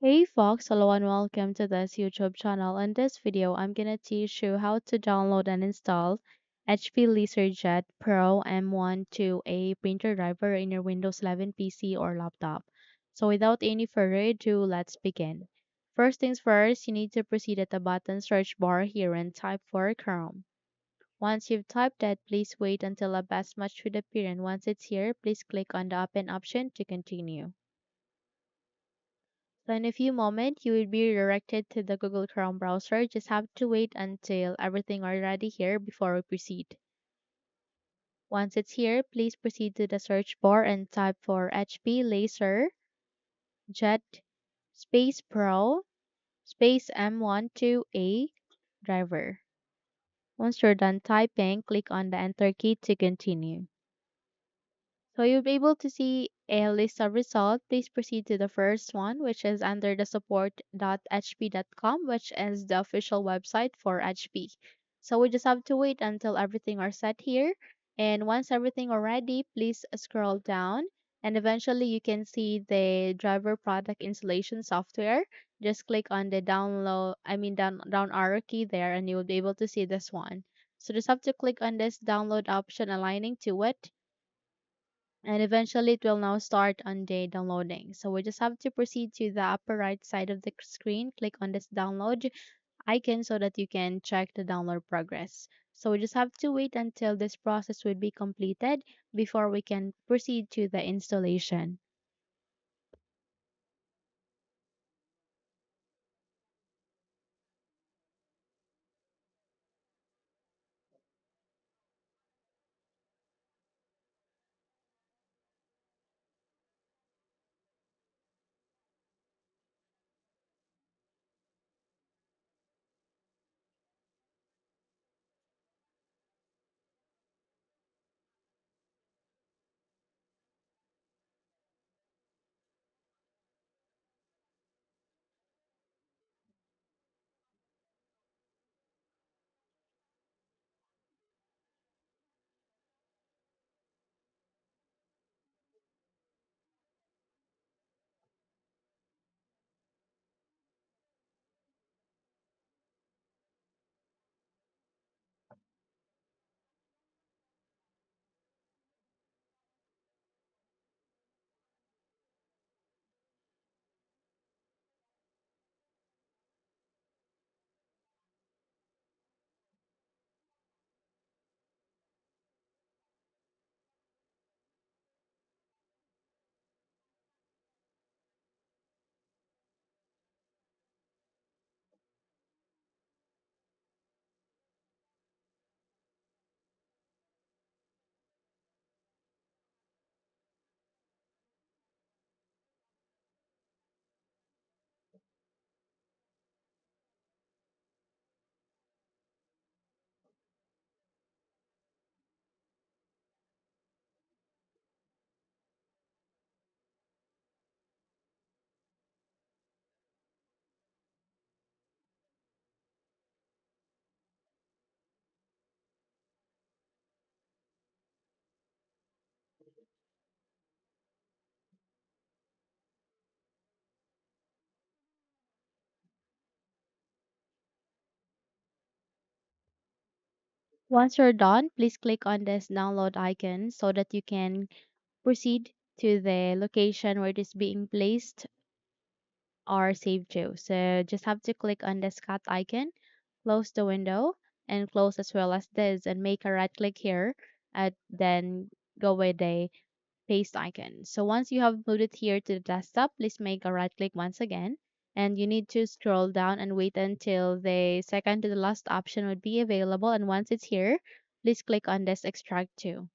Hey Fox, hello and welcome to this YouTube channel. In this video, I'm gonna teach you how to download and install HP LaserJet Pro M12a printer driver in your Windows 11 PC or laptop. So without any further ado, let's begin. First things first, you need to proceed at the button search bar here and type for Chrome. Once you've typed that, please wait until a best match should appear, and once it's here, please click on the open option to continue. So in a few moments, you will be redirected to the Google Chrome browser. Just have to wait until everything are ready here before we proceed. Once it's here, please proceed to the search bar and type for HP LaserJet Space Pro Space M12a driver. Once you're done typing, click on the enter key to continue. So you'll be able to see a list of results. Please proceed to the first one, which is under the support.hp.com, which is the official website for HP. So we just have to wait until everything are set here. And once everything are ready, please scroll down and eventually you can see the driver product installation software. Just click on the down arrow key there and you will be able to see this one. So just have to click on this download option aligning to it, and eventually it will now start on the downloading. So we just have to proceed to the upper right side of the screen, click on this download icon so that you can check the download progress. So we just have to wait until this process will be completed before we can proceed to the installation. Once you're done, please click on this download icon so that you can proceed to the location where it is being placed or saved to. So just have to click on the cat icon, close the window, and close as well as this, and make a right click here, and then go with the paste icon. So once you have moved it here to the desktop, please make a right click once again, and you need to scroll down and wait until the second to the last option would be available. And once it's here, please click on this extract to.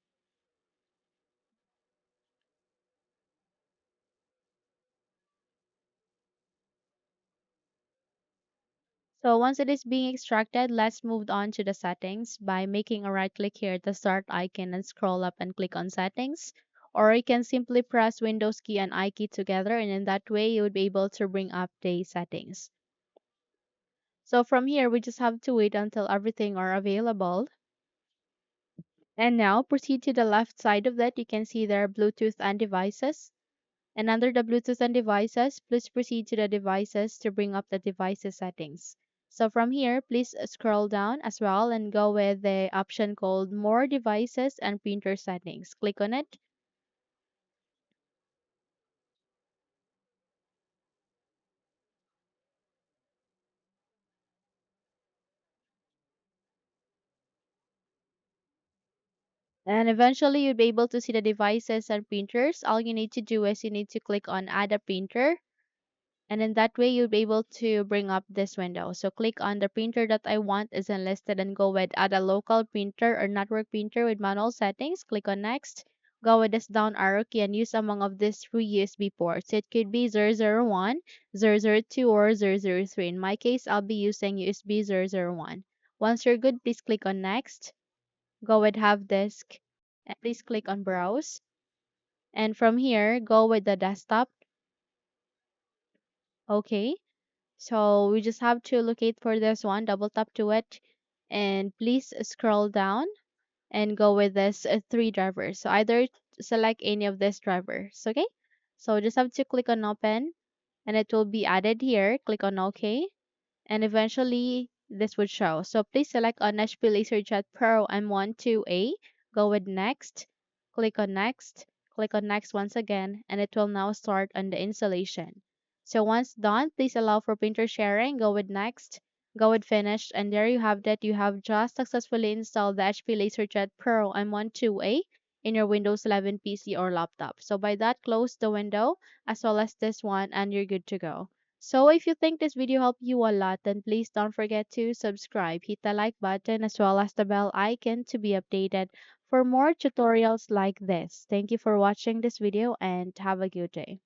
So once it is being extracted, let's move on to the settings by making a right click here at the start icon and scroll up and click on settings. Or you can simply press Windows key and I key together, and in that way you would be able to bring up the settings. So from here, we just have to wait until everything are available. And now proceed to the left side of that. You can see there are Bluetooth and devices. And under the Bluetooth and devices, please proceed to the devices to bring up the devices settings. So from here, please scroll down as well and go with the option called More Devices and Printer Settings. Click on it. And eventually you'll be able to see the devices and printers. All you need to do is you need to click on Add a Printer. And in that way, you'll be able to bring up this window. So click on the printer that I want is enlisted and go with add a local printer or network printer with manual settings. Click on next. Go with this down arrow key and use among of these three USB ports. It could be 001, 002, or 003. In my case, I'll be using USB 001. Once you're good, please click on next. Go with have disk. And please click on browse. And from here, go with the desktop. Okay. So we just have to locate for this one, double tap to it, and please scroll down and go with this three drivers. So either select any of these drivers, okay? So just have to click on open and it will be added here. Click on OK and eventually this would show. So please select on HP LaserJet Pro M12a, go with next, click on next once again, and it will now start on the installation. So once done, please allow for printer sharing, go with next, go with finished, and there you have that. You have just successfully installed the HP LaserJet Pro M12a in your Windows 11 PC or laptop. So by that, close the window as well as this one and you're good to go. So if you think this video helped you a lot, then please don't forget to subscribe, hit the like button as well as the bell icon to be updated for more tutorials like this. Thank you for watching this video and have a good day.